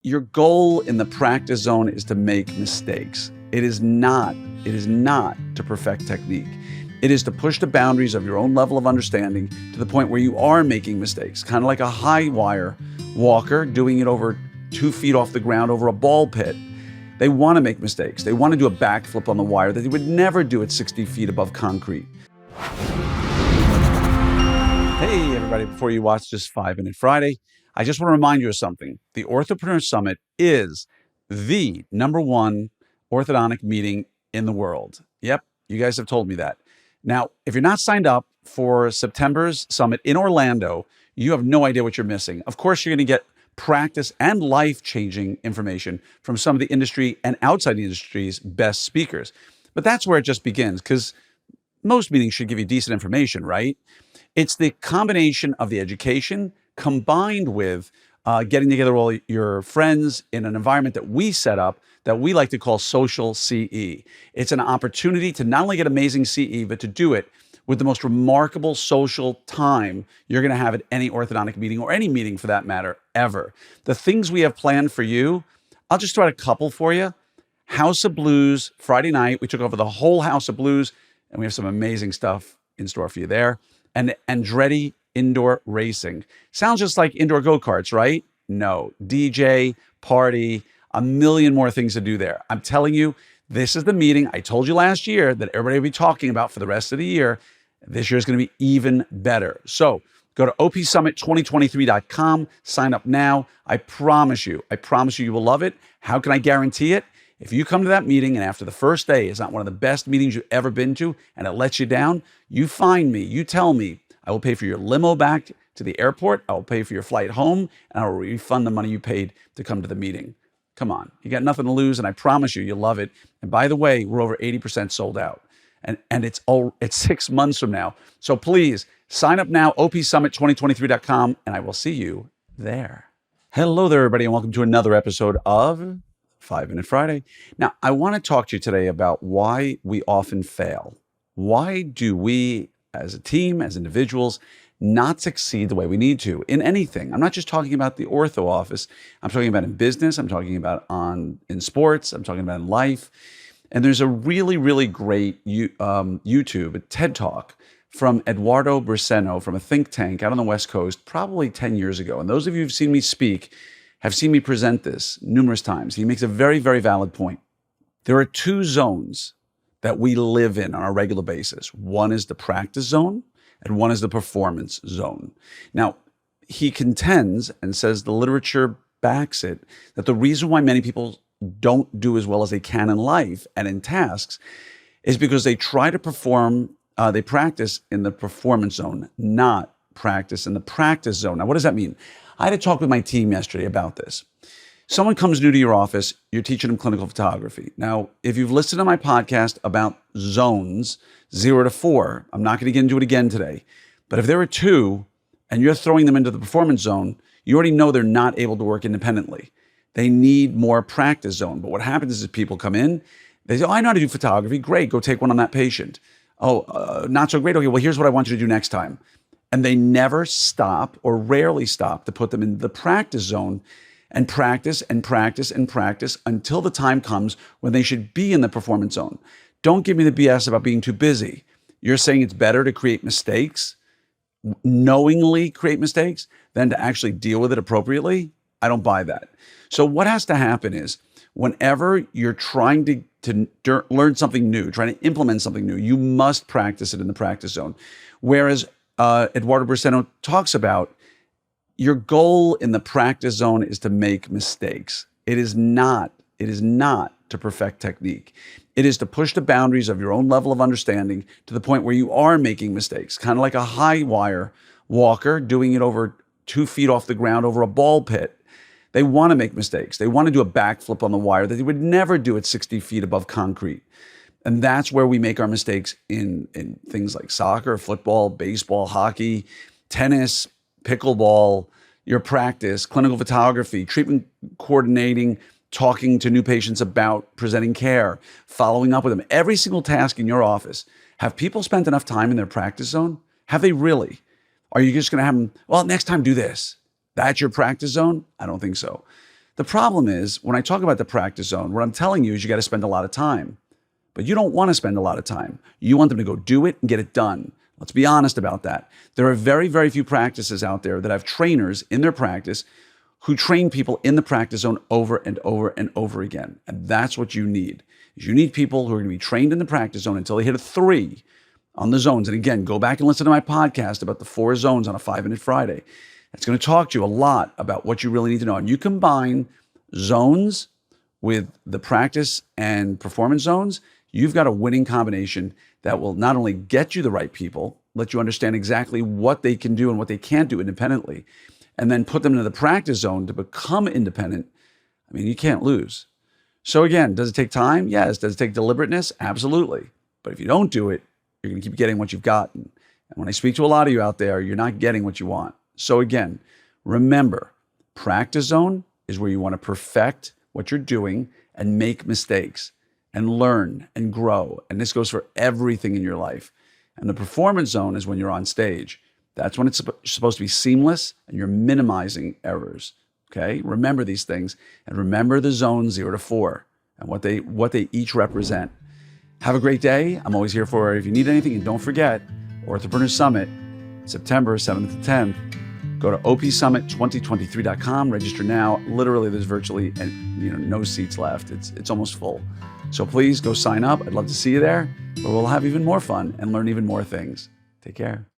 Your goal in the practice zone is to make mistakes. It is not to perfect technique. It is to push the boundaries of your own level of understanding to the point where you are making mistakes, kind of like a high wire walker doing it over 2 feet off the ground over a ball pit. They want to make mistakes. They want to do a backflip on the wire that they would never do at 60 feet above concrete. Hey, everybody, before you watch this 5-Minute Friday, I just want to remind you of something. The Orthopreneur Summit is the #1 orthodontic meeting in the world. Yep, you guys have told me that. Now, if you're not signed up for September's summit in Orlando, you have no idea what you're missing. Of course, you're going to get practice and life-changing information from some of the industry and outside the industry's best speakers. But that's where it just begins, because most meetings should give you decent information, right? It's the combination of the education combined with getting together all your friends in an environment that we set up that we like to call social CE. It's an opportunity to not only get amazing CE, but to do it with the most remarkable social time you're going to have at any orthodontic meeting, or any meeting for that matter, ever. The things we have planned for you, I'll just throw out a couple for you. House of Blues, Friday night. We took over the whole House of Blues, and we have some amazing stuff in store for you there. And Andretti Indoor Racing. Sounds just like indoor go-karts, right? No. DJ, party, a million more things to do there. I'm telling you, this is the meeting I told you last year that everybody will be talking about for the rest of the year. This year is going to be even better. So go to opsummit2023.com, sign up now. I promise you, you will love it. How can I guarantee it? If you come to that meeting and after the first day is not one of the best meetings you've ever been to and it lets you down, you find me, you tell me, I will pay for your limo back to the airport, I will pay for your flight home, and I will refund the money you paid to come to the meeting. Come on, you got nothing to lose, and I promise you, you'll love it. And by the way, we're over 80% sold out. And it's 6 months from now. So please, sign up now, opsummit2023.com, and I will see you there. Hello there, everybody, and welcome to another episode of 5-Minute Friday. Now, I want to talk to you today about why we often fail. Why do we, as a team, as individuals, not succeed the way we need to in anything? I'm not just talking about the ortho office. I'm talking about in business. I'm talking about in sports. I'm talking about in life. And there's a really, really great YouTube, a TED Talk from Eduardo Briseno from a think tank out on the West Coast, probably 10 years ago. And those of you who've seen me speak have seen me present this numerous times. He makes a very, very valid point. There are 2 zones that we live in on a regular basis. One is the practice zone, and one is the performance zone. Now, he contends and says the literature backs it, that the reason why many people don't do as well as they can in life and in tasks is because they try to perform, they practice in the performance zone, not practice in the practice zone. Now, what does that mean? I had a talk with my team yesterday about this. Someone comes new to your office, you're teaching them clinical photography. Now, if you've listened to my podcast about zones 0 to 4, I'm not going to get into it again today, but if there are 2 and you're throwing them into the performance zone, you already know they're not able to work independently. They need more practice zone. But what happens is people come in, they say, oh, I know how to do photography. Great, go take one on that patient. Oh, not so great. Okay, well, here's what I want you to do next time. And they never stop, or rarely stop, to put them in the practice zone and practice and practice and practice until the time comes when they should be in the performance zone. Don't give me the BS about being too busy. You're saying it's better to create mistakes, knowingly create mistakes, than to actually deal with it appropriately? I don't buy that. So what has to happen is whenever you're trying to learn something new, trying to implement something new, you must practice it in the practice zone. Whereas Eduardo Briseno talks about, your goal in the practice zone is to make mistakes. It is not to perfect technique. It is to push the boundaries of your own level of understanding to the point where you are making mistakes, kind of like a high wire walker doing it over 2 feet off the ground over a ball pit. They want to make mistakes. They want to do a backflip on the wire that they would never do at 60 feet above concrete. And that's where we make our mistakes in things like soccer, football, baseball, hockey, tennis, pickleball, your practice, clinical photography, treatment coordinating, talking to new patients about presenting care, following up with them. Every single task in your office. Have people spent enough time in their practice zone? Have they really? Are you just going to have them, well, next time do this? That's your practice zone? I don't think so. The problem is when I talk about the practice zone, what I'm telling you is you got to spend a lot of time. But you don't want to spend a lot of time. You want them to go do it and get it done. Let's be honest about that. There are very, very few practices out there that have trainers in their practice who train people in the practice zone over and over and over again. And that's what you need. You need people who are going to be trained in the practice zone until they hit a 3 on the zones. And again, go back and listen to my podcast about the 4 zones on a 5-Minute Friday. It's going to talk to you a lot about what you really need to know. And you combine zones with the practice and performance zones, you've got a winning combination that will not only get you the right people, let you understand exactly what they can do and what they can't do independently, and then put them into the practice zone to become independent. I mean, you can't lose. So again, does it take time? Yes. Does it take deliberateness? Absolutely. But if you don't do it, you're going to keep getting what you've gotten. And when I speak to a lot of you out there, you're not getting what you want. So again, remember, practice zone is where you want to perfect what you're doing and make mistakes and learn and grow. And this goes for everything in your life. And the performance zone is when you're on stage. That's when it's supposed to be seamless and you're minimizing errors. Okay? Remember these things and remember the zones 0 to 4 and what they each represent. Have a great day. I'm always here for if you need anything. And don't forget, Orthopreneur Summit, September 7th to 10th. Go to opsummit2023.com. Register now. Literally, there's virtually no seats left. It's almost full. So please go sign up. I'd love to see you there. But we'll have even more fun and learn even more things. Take care.